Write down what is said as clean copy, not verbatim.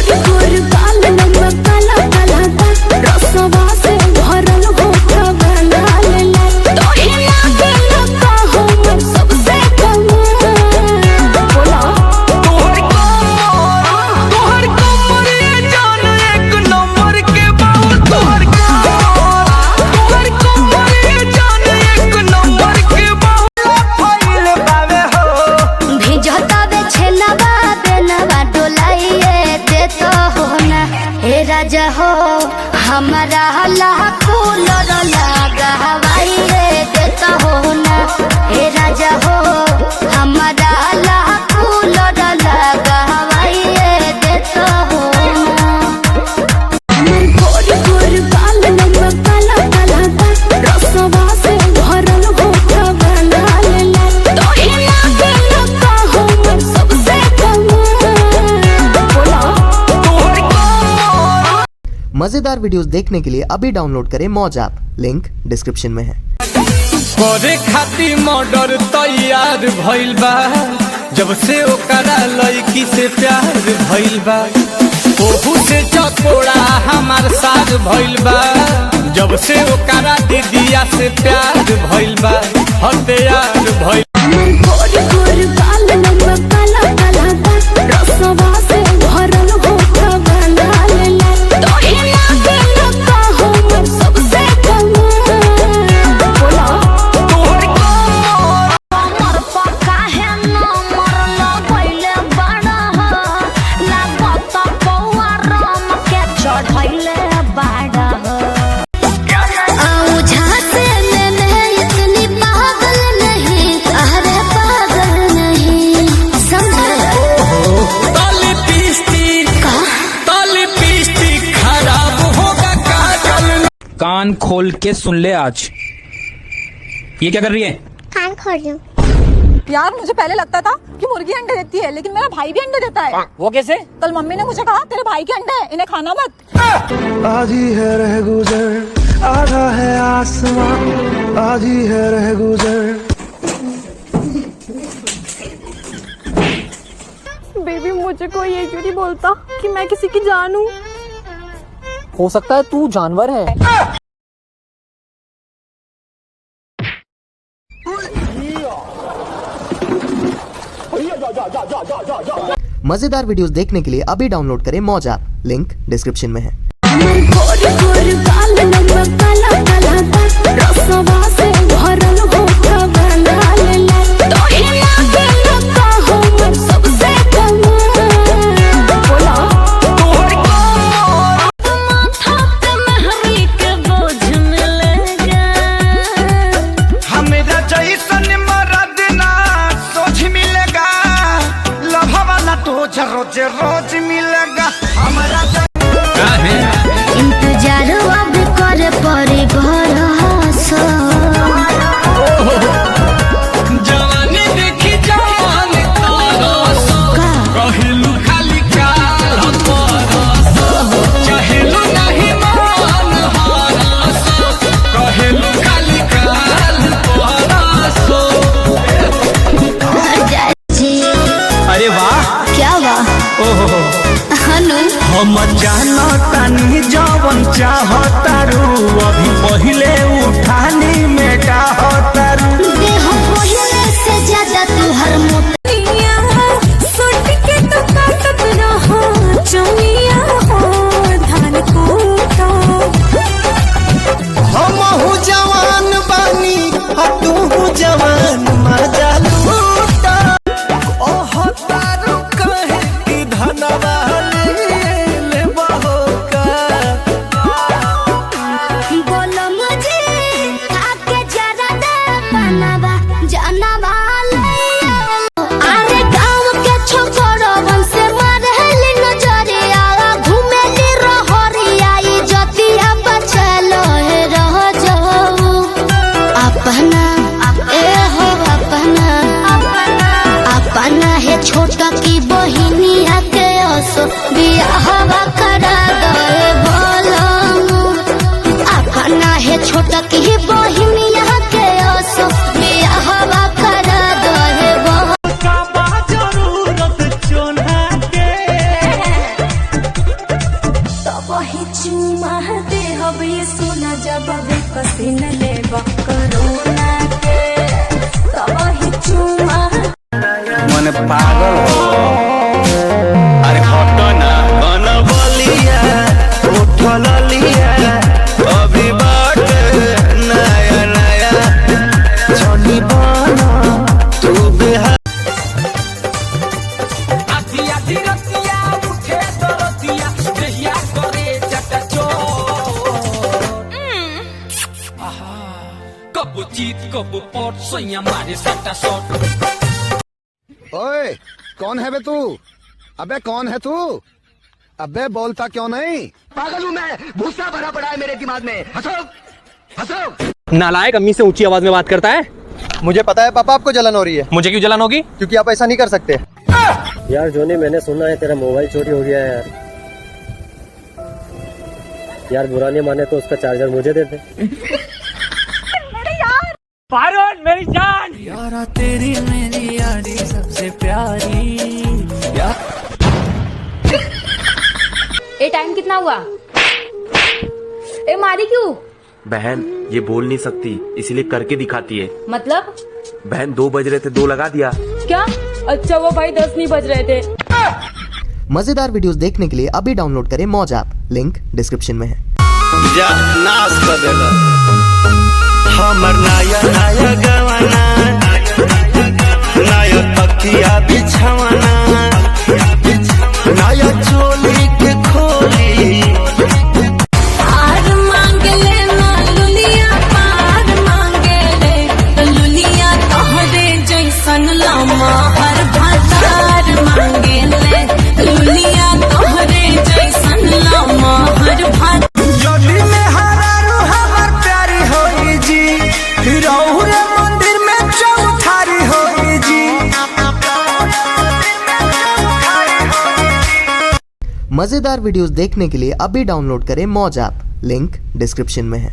गोरी गोरी बाल लंबा काला काला रसवा से भरल होठा बना लेला तो ही लागे लगा हो मैं सबसे कम बोला तोहर कमर ये जान एक नंबर के बाबू तोहर कमर ये जान एक नंबर के बाबू फैल बावे हो भेजता बे छेनवा बेनवा डोलाइए दे तो हो ना हे राजा हो हमारा लाखों लगा हवाइए दे तो हो ना हे राजा हो हमारा लाखों लगा हवाइए दे तो हो ना गोरी गोरी बाल लंबा काला काला रसवा से भरल होठा बना लेला तो ही लागे लगा हो मैं सबसे कम बोला मजेदार वीडियोस देखने के लिए अभी डाउनलोड करें मौज ऐप, लिंक डिस्क्रिप्शन में है। करे खातिर मर्डर तैयार भइल बा जब से ओकरा लड़की से प्यार भइल बा ओहू से चकोड़ा हमार साथ भइल बा जब से ओकरा दीदिया से प्यार भइल बा हथियार भइल गोरी गोरी बाल लंबा काला काला रसवा से भरल होठा बना लेला तो ही लागे लगा हो मैं सबसे कम बोला मर पक्का है न मरल पहिले बड़ा लागत पौआ राम के चढ़ैले बड़ा आऊं झांसे में मैं इतनी पागल नहीं अरे पागल नहीं समझे ताली पीस्ती खराब होगा काजल कान खोल के सुन ले आज। ये क्या कर रही है? कान खोल रही हूँ। यार मुझे पहले लगता था कि मुर्गी अंडे देती है लेकिन मेरा भाई भी अंडे देता है। वो कैसे? कल मम्मी ने मुझे कहा तेरे भाई के अंडे हैं, इन्हें खाना मत। आधी है रह गुजर आधा है आसमां आधी है रह गुजर। बेबी मुझे कोई ये क्यों नहीं बोलता कि मैं किसी की जान हूँ। हो सकता है तू जानवर है। मजेदार वीडियोस देखने के लिए अभी डाउनलोड करें मौज ऐप, लिंक डिस्क्रिप्शन में है। गोरी गोरी बाल लंबा काला काला रसवा से भरल होठा बना लेला तो ही लागे लगा हो मैं सबसे कम बोला माथा पे मेहरी के बोझ मिलेगा हमेरा जैसन मरद ना सोच मिलेगा लभा वाला तो रोज रोज मिलेगा हमारा इंतजार अब करे पड़ी भरोसा जवानी देखी जवान कहिलू खाली काल चहेलू नहीं मान हरस कहिलू खाली काल अरे वाह क्या वाह ओहो हनु हम जानो तानी जवन चाहतारू अभी पहिले उठानी में डाहतारू देह पहिले से ज्यादा तू हर मोटिया सुट के तो काटत रहो चुनिया हो धान कूटा हमहू जवान बानी तू जवान मजा लूटा ओह तारू कहे कि धनवा ले बहो का बोलो मुझे आके जरा दे जब भी पसीन लेबा कोरोना के तब ही चुमा मन पागल हो। अरे हटो ना मन बलिया उठल लिया अभी बाट नया नया छनी बना तू बेहा आधी आधी रतिया उठे तो रतिया देहिया करे चटचो कब जीत कब पट सोया मारे सट्टा शॉट। ओए कौन है बे तू? अबे कौन है तू? अबे बोलता क्यों नहीं? पागल हूँ मैं, भूसा भरा पड़ा है मेरे दिमाग में। हंसो हंसो। नालायक अम्मी से ऊंची आवाज में बात करता है। मुझे पता है पापा आपको जलन हो रही है। मुझे क्यों जलन होगी? क्योंकि आप ऐसा नहीं कर सकते। यार जोनी मैंने सुना है तेरा मोबाइल चोरी हो गया है यार। यार बुरा नहीं माने तो उसका चार्जर मुझे दे दे। फारून मेरी जान यारा तेरी मेरी यारी सबसे प्यारी ए टाइम कितना हुआ? ए मारी क्यों? बहन ये बोल नहीं सकती इसीलिए करके दिखाती है। मतलब? बहन 2 बज रहे थे 2 लगा दिया। क्या? अच्छा वो भाई 10 नहीं बज रहे थे। मजेदार वीडियोस देखने के लिए अभी डाउनलोड करें मौज ऐप, लिंक डिस्क्रिप्शन में है। जा नाश कर देगा हमर नया नया गवाना नया तकिया बिछवाना नया चोली के खोली पार मांगे ले ना लुलिया पार मांगे ले लुलिया तोहरे जैसन लामा हर बाजार मांगे ले लुलिया तोहरे जैसन लामा हर बाजार जदी में हरारू हमर प्यारी होई जी रहुरे मंदिर में चौठारी होई जी। मजेदार वीडियोस देखने के लिए अभी डाउनलोड करें मौज ऐप, लिंक डिस्क्रिप्शन में है।